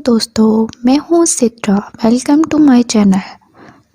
दोस्तों, मैं हूँ Sitra. Welcome to my channel.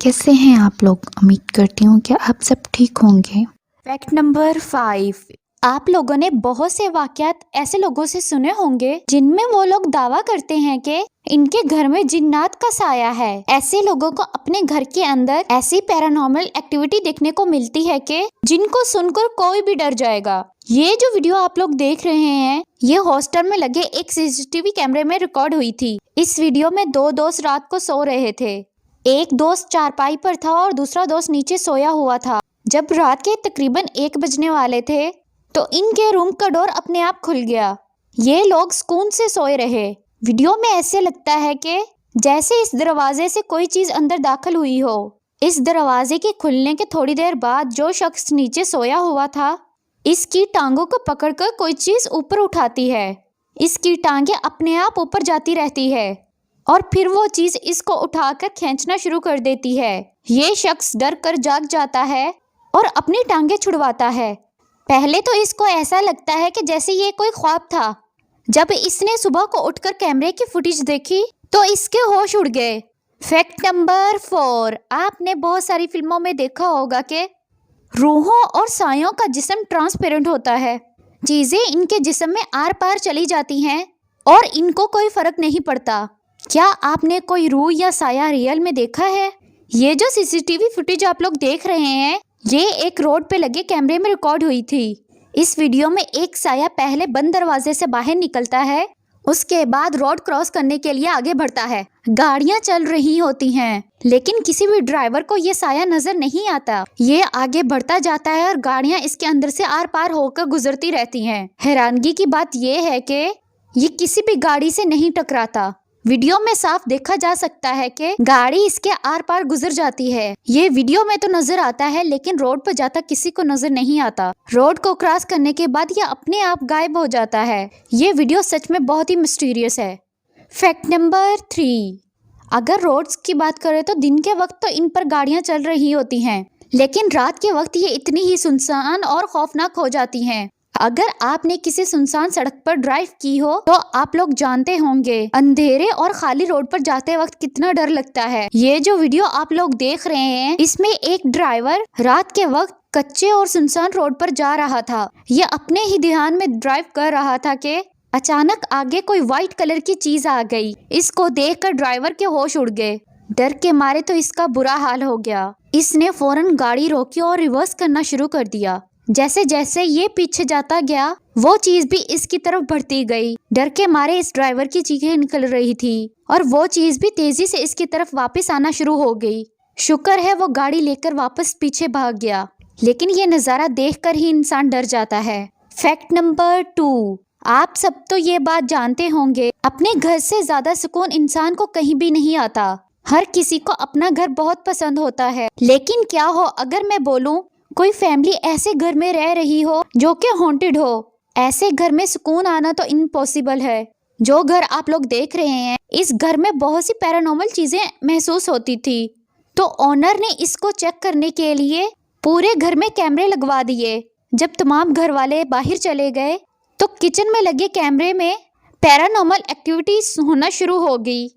कैसे हैं आप लोग? उम्मीद करती हूँ कि आप सब ठीक होंगे। Fact number 5। आप लोगों ने बहुत से वाकयात ऐसे लोगों से सुने होंगे जिनमें वो लोग दावा करते हैं कि इनके घर में जिन्नात का साया है। ऐसे लोगों को अपने घर के अंदर ऐसी पैरानॉर्मल एक्टिविटी देखने को मिलती है कि जिनको सुनकर कोई भी डर जाएगा। ये जो वीडियो आप लोग देख रहे हैं, ये हॉस्टल में लगे एक सीसीटीवी कैमरे में रिकॉर्ड हुई थी। इस वीडियो में दो दोस्त रात को सो रहे थे। एक दोस्त चारपाई पर था और दूसरा दोस्त नीचे सोया हुआ था। जब रात के तकरीबन 1 बजने वाले थे तो इनके रूम का डोर अपने आप खुल गया। ये लोग सुकून से सोए रहे। वीडियो में ऐसे लगता है कि जैसे इस दरवाजे से कोई चीज अंदर दाखिल हुई हो। इस दरवाजे के खुलने के थोड़ी देर बाद जो शख्स नीचे सोया हुआ था, इसकी टांगों को पकड़कर कोई चीज ऊपर उठाती है। इसकी टांगें अपने आप ऊपर जाती रहती है और फिर वो चीज इसको उठाकर खींचना शुरू कर देती है। ये शख्स डर कर जाग जाता है और अपनी टांगें छुड़वाता है। पहले तो इसको ऐसा लगता है कि जैसे ये कोई ख्वाब था। जब इसने सुबह को उठकर कैमरे की फुटेज देखी तो इसके होश उड़ गए। Fact number 4। आपने बहुत सारी फिल्मों में देखा होगा कि रूहों और सायों का जिस्म ट्रांसपेरेंट होता है। चीजें इनके जिस्म में आर पार चली जाती हैं और इनको कोई फर्क नहीं पड़ता। क्या आपने कोई रूह या साया रियल में देखा है? ये जो सीसीटीवी फुटेज आप लोग देख रहे हैं, ये एक रोड पे लगे कैमरे में रिकॉर्ड हुई थी। इस वीडियो में एक साया पहले बंद दरवाजे से बाहर निकलता है, उसके बाद रोड क्रॉस करने के लिए आगे बढ़ता है। गाड़ियां चल रही होती हैं, लेकिन किसी भी ड्राइवर को ये साया नजर नहीं आता। ये आगे बढ़ता जाता है और गाड़ियां इसके अंदर से आर पार होकर गुजरती रहती हैं। हैरानगी की बात ये है कि ये किसी भी गाड़ी से नहीं टकराता। वीडियो में साफ देखा जा सकता है कि गाड़ी इसके आर पार गुजर जाती है। ये वीडियो में तो नजर आता है, लेकिन रोड पर जाता किसी को नजर नहीं आता। रोड को क्रॉस करने के बाद ये अपने आप गायब हो जाता है। ये वीडियो सच में बहुत ही मिस्टीरियस है। Fact number 3। अगर रोड्स की बात करें तो दिन के वक्त तो इन पर गाड़ियां चल रही होती हैं, लेकिन रात के वक्त ये इतनी ही सुनसान और खौफनाक हो जाती हैं। अगर आपने किसी सुनसान सड़क पर ड्राइव की हो तो आप लोग जानते होंगे अंधेरे और खाली रोड पर जाते वक्त कितना डर लगता है। ये जो वीडियो आप लोग देख रहे हैं, इसमें एक ड्राइवर रात के वक्त कच्चे और सुनसान रोड पर जा रहा था। ये अपने ही ध्यान में ड्राइव कर रहा था कि अचानक आगे कोई व्हाइट कलर की चीज आ गई। इसको देखकर ड्राइवर के होश उड़ गए। डर के मारे तो इसका बुरा हाल हो गया। इसने फौरन गाड़ी रोकी और रिवर्स करना शुरू कर दिया। जैसे जैसे ये पीछे जाता गया, वो चीज भी इसकी तरफ बढ़ती गई। डर के मारे इस ड्राइवर की चीखें निकल रही थी और वो चीज भी तेजी से इसकी तरफ वापस आना शुरू हो गई। शुक्र है वो गाड़ी लेकर वापस पीछे भाग गया, लेकिन ये नजारा देखकर ही इंसान डर जाता है। Fact number 2। आप सब तो ये बात जानते होंगे, अपने घर से ज्यादा सुकून इंसान को कहीं भी नहीं आता। हर किसी को अपना घर बहुत पसंद होता है, लेकिन क्या हो अगर मैं बोलूं कोई फैमिली ऐसे घर में रह रही हो जो कि हॉन्टेड हो। ऐसे घर में सुकून आना तो इम्पॉसिबल है। जो घर आप लोग देख रहे हैं, इस घर में बहुत सी पैरानॉर्मल चीजें महसूस होती थी, तो ओनर ने इसको चेक करने के लिए पूरे घर में कैमरे लगवा दिए। जब तमाम घर वाले बाहर चले गए तो किचन में लगे कैमरे में पैरानॉर्मल एक्टिविटीज होना शुरू हो गई।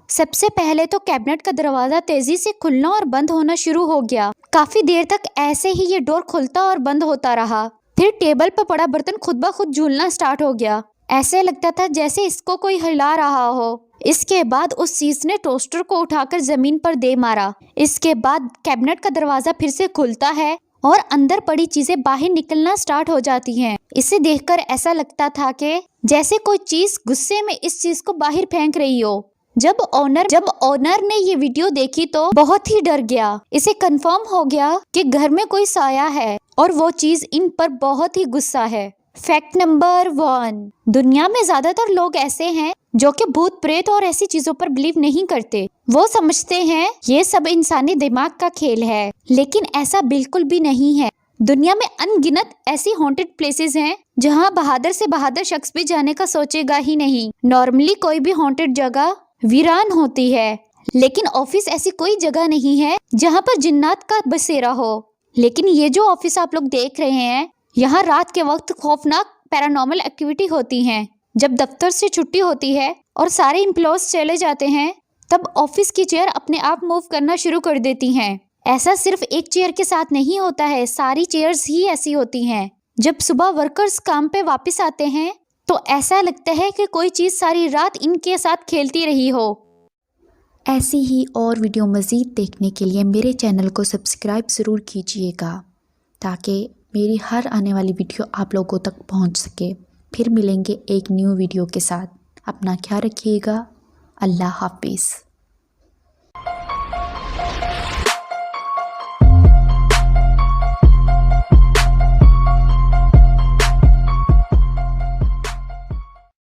सबसे पहले तो कैबिनेट का दरवाजा तेजी से खुलना और बंद होना शुरू हो गया। काफी देर तक ऐसे ही ये डोर खुलता और बंद होता रहा। फिर टेबल पर पड़ा बर्तन खुद ब खुद झूलना स्टार्ट हो गया। ऐसे लगता था जैसे इसको कोई हिला रहा हो। इसके बाद उस चीज ने टोस्टर को उठाकर जमीन पर दे मारा। इसके बाद कैबिनेट का दरवाजा फिर से खुलता है और अंदर पड़ी चीजें बाहर निकलना स्टार्ट हो जाती हैं। इसे देखकर ऐसा लगता था कि जैसे कोई चीज गुस्से में इस चीज को बाहर फेंक रही हो। जब ओनर ने ये वीडियो देखी तो बहुत ही डर गया। इसे कंफर्म हो गया कि घर में कोई साया है और वो चीज इन पर बहुत ही गुस्सा है। Fact number 1। दुनिया में ज्यादातर लोग ऐसे हैं जो कि भूत प्रेत और ऐसी चीजों पर बिलीव नहीं करते। वो समझते हैं ये सब इंसानी दिमाग का खेल है, लेकिन ऐसा बिल्कुल भी नहीं है। दुनिया में अनगिनत ऐसी हॉन्टेड प्लेसेस हैं जहाँ बहादुर से बहादुर शख्स भी जाने का सोचेगा ही नहीं। नॉर्मली कोई भी हॉन्टेड जगह वीरान होती है, लेकिन ऑफिस ऐसी कोई जगह नहीं है जहाँ पर जिन्नात का बसेरा हो। लेकिन ये जो ऑफिस आप लोग देख रहे हैं, यहाँ रात के वक्त खौफनाक पैरानॉर्मल एक्टिविटी होती हैं। जब दफ्तर से छुट्टी होती है और सारे एम्प्लॉयज चले जाते हैं, तब ऑफिस की चेयर अपने आप मूव करना शुरू कर देती हैं। ऐसा सिर्फ एक चेयर के साथ नहीं होता है, सारी चेयर्स ही ऐसी होती हैं। जब सुबह वर्कर्स काम पे वापस आते हैं तो ऐसा लगता है कि कोई चीज़ सारी रात इनके साथ खेलती रही हो। ऐसी ही और वीडियो मज़ीद देखने के लिए मेरे चैनल को सब्सक्राइब ज़रूर कीजिएगा ताकि मेरी हर आने वाली वीडियो आप लोगों तक पहुंच सके। फिर मिलेंगे एक न्यू वीडियो के साथ। अपना ख्याल रखिएगा। अल्लाह हाफिज़।